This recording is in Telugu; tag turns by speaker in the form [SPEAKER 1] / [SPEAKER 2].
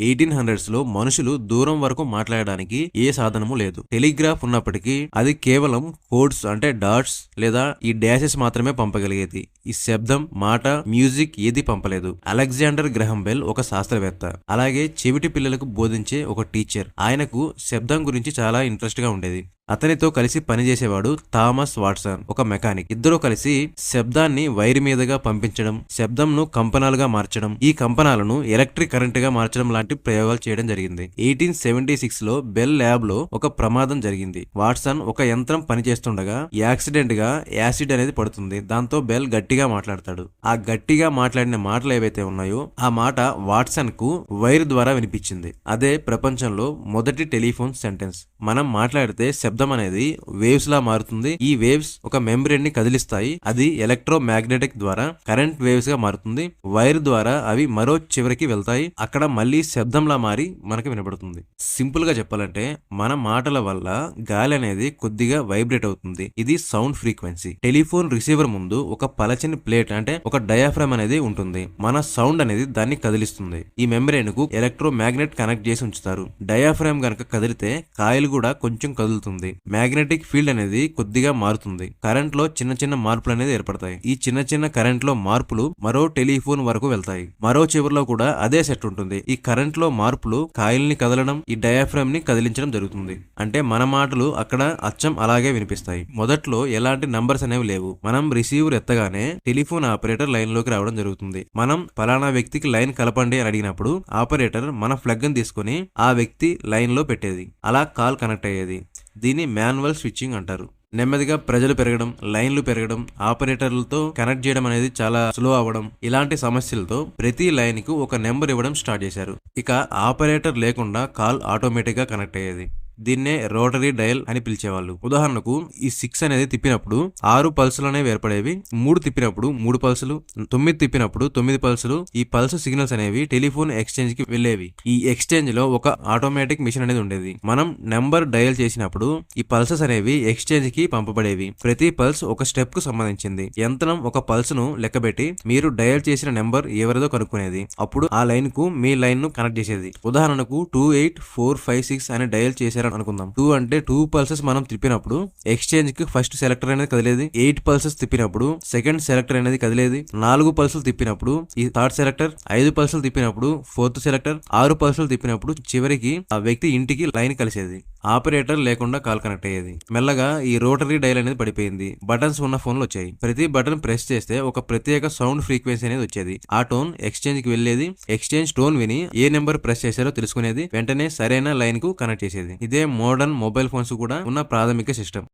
[SPEAKER 1] 1800s లో మనుషులు దూరం వరకు మాట్లాడడానికి ఏ సాధనము లేదు. టెలిగ్రాఫ్ ఉన్నప్పటికీ అది కేవలం కోడ్స్ అంటే డాట్స్ లేదా ఈ డాషెస్ మాత్రమే పంపగలిగేది. ఈ శబ్దం, మాట, మ్యూజిక్ ఏది పంపలేదు. అలెగ్జాండర్ గ్రహం బెల్ ఒక శాస్త్రవేత్త, అలాగే చెవిటి పిల్లలకు బోధించే ఒక టీచర్. ఆయనకు శబ్దం గురించి చాలా ఇంట్రెస్ట్ గా ఉండేది. అతనితో కలిసి పనిచేసేవాడు థామస్ వాట్సన్, ఒక మెకానిక్. ఇద్దరూ కలిసి శబ్దాన్ని వైర్ మీదుగా పంపించడం, శబ్దంను కంపనాలుగా మార్చడం, ఈ కంపనాలను ఎలక్ట్రిక్ కరెంట్ గా మార్చడం లాంటి ప్రయోగాలు చేయడం జరిగింది. 1876 లో బెల్ ల్యాబ్ లో ఒక ప్రమాదం జరిగింది. వాట్సన్ ఒక యంత్రం పనిచేస్తుండగా యాక్సిడెంట్ గా యాసిడ్ అనేది పడుతుంది. దాంతో బెల్ గట్టిగా మాట్లాడతాడు. ఆ గట్టిగా మాట్లాడిన మాటలు ఏవైతే ఉన్నాయో ఆ మాట వాట్సన్ కు వైర్ ద్వారా వినిపించింది. అదే ప్రపంచంలో మొదటి టెలిఫోన్ సెంటెన్స్. మనం మాట్లాడితే శబ్దం అనేది వేవ్స్ లా మారుతుంది. ఈ వేవ్స్ ఒక మెంబ్రేన్ ని కదిలిస్తాయి. అది ఎలక్ట్రో మ్యాగ్నెటిక్ ద్వారా కరెంట్ వేవ్స్ గా మారుతుంది. వైర్ ద్వారా అవి మరో చివరికి వెళ్తాయి. అక్కడ మళ్ళీ శబ్దంలా మారి మనకి వినబడుతుంది. సింపుల్ గా చెప్పాలంటే మన మాటల వల్ల గాలి అనేది కొద్దిగా వైబ్రేట్ అవుతుంది. ఇది సౌండ్ ఫ్రీక్వెన్సీ. టెలిఫోన్ రిసీవర్ ముందు ఒక పలచని ప్లేట్ అంటే ఒక డయాఫ్రామ్ అనేది ఉంటుంది. మన సౌండ్ అనేది దాన్ని కదిలిస్తుంది. ఈ మెంబ్రేన్ కు ఎలక్ట్రో మ్యాగ్నెట్ కనెక్ట్ చేసి ఉంచుతారు. డయాఫ్రామ్ గనక కదిలితే కాయిల్ కూడా కొంచెం కదులుతుంది. మ్యాగ్నెటిక్ ఫీల్డ్ అనేది కొద్దిగా మారుతుంది. కరెంట్ లో చిన్న చిన్న మార్పులు అనేది ఏర్పడతాయి. ఈ చిన్న చిన్న కరెంట్ లో మార్పులు మరో టెలిఫోన్ వరకు వెళ్తాయి. మరో చివరిలో కూడా అదే సెట్ ఉంటుంది. ఈ కరెంట్ లో మార్పులు కాయిల్ ని కదలడం, ఈ డయాఫ్రామ్ ని కదిలించడం జరుగుతుంది. అంటే మన మాటలు అక్కడ అచ్చం అలాగే వినిపిస్తాయి. మొదట్లో ఎలాంటి నంబర్స్ అనేవి లేవు. మనం రిసీవర్ ఎత్తగానే టెలిఫోన్ ఆపరేటర్ లైన్ లోకి రావడం జరుగుతుంది. మనం ఫలానా వ్యక్తికి లైన్ కలపండి అని అడిగినప్పుడు ఆపరేటర్ మన ప్లగ్ ని తీసుకుని ఆ వ్యక్తి లైన్ లో పెట్టేది. అలా కాల్ కనెక్ట్ అయ్యేది. దీన్ని మాన్యువల్ స్విచ్చింగ్ అంటారు. నెమ్మదిగా ప్రజలు పెరగడం, లైన్లు పెరగడం, ఆపరేటర్లతో కనెక్ట్ చేయడం అనేది చాలా స్లో అవ్వడం, ఇలాంటి సమస్యలతో ప్రతి లైన్ కు ఒక నెంబర్ ఇవ్వడం స్టార్ట్ చేశారు. ఇక ఆపరేటర్ లేకుండా కాల్ ఆటోమేటిక్ గా కనెక్ట్ అయ్యేది. దీన్నే రోటరీ డయల్ అని పిలిచేవాళ్ళు. ఉదాహరణకు ఈ 6 అనేది తిప్పినప్పుడు 6 పల్సులు అనేవి ఏర్పడేవి. 3 తిప్పినప్పుడు 3 పల్సులు, 9 తిప్పినప్పుడు 9 పల్సులు. ఈ పల్స్ సిగ్నల్స్ అనేవి టెలిఫోన్ ఎక్స్చేంజ్ కి వెళ్లేవి. ఈ ఎక్స్చేంజ్ లో ఒక ఆటోమేటిక్ మిషన్ అనేది ఉండేది. మనం నెంబర్ డయల్ చేసినప్పుడు ఈ పల్సెస్ అనేవి ఎక్స్చేంజ్ కి పంపబడేవి. ప్రతి పల్స్ ఒక స్టెప్ కు సంబంధించింది. యంత్రం ఒక పల్స్ ను లెక్కబెట్టి మీరు డయల్ చేసిన నెంబర్ ఎవరిదో కనుక్కునేది. అప్పుడు ఆ లైన్ కు మీ లైన్ ను కనెక్ట్ చేసేది. ఉదాహరణకు 28456 అని డయల్ చేశారు అనుకుందాం. 2 అంటే 2 పల్సెస్ మనం తిప్పినప్పుడు ఎక్స్చేంజ్ కి ఫస్ట్ సెలెక్టర్ అనేది కదిలేది. 8 పల్సెస్ తిప్పినప్పుడు సెకండ్ సెలెక్టర్ అనేది కదిలేది. 4 పల్సులు తిప్పినప్పుడు ఈ థర్డ్ సెలెక్టర్, 5 పల్సులు తిప్పినప్పుడు ఫోర్త్ సెలెక్టర్, 6 పల్సులు తిప్పినప్పుడు చివరికి ఆ వ్యక్తి ఇంటికి లైన్ కలిసేది. ఆపరేటర్ లేకుండా కాల్ కనెక్ట్ అయ్యేది. మెల్లగా ఈ రోటరీ డయల్ అనేది పడిపోయింది. బటన్స్ ఉన్న ఫోన్లు వచ్చాయి. ప్రతి బటన్ ప్రెస్ చేస్తే ఒక ప్రత్యేక సౌండ్ ఫ్రీక్వెన్సీ అనేది వచ్చేది. ఆ టోన్ ఎక్స్చేంజ్ కి వెళ్లేది. ఎక్స్చేంజ్ టోన్ విని ఏ నెంబర్ ప్రెస్ చేశారో తెలుసుకునేది. వెంటనే సరైన లైన్ కు కనెక్ట్ చేసేది. ఇదే మోడర్న్ మొబైల్ ఫోన్స్ కూడా ఉన్న ప్రాథమిక సిస్టమ్.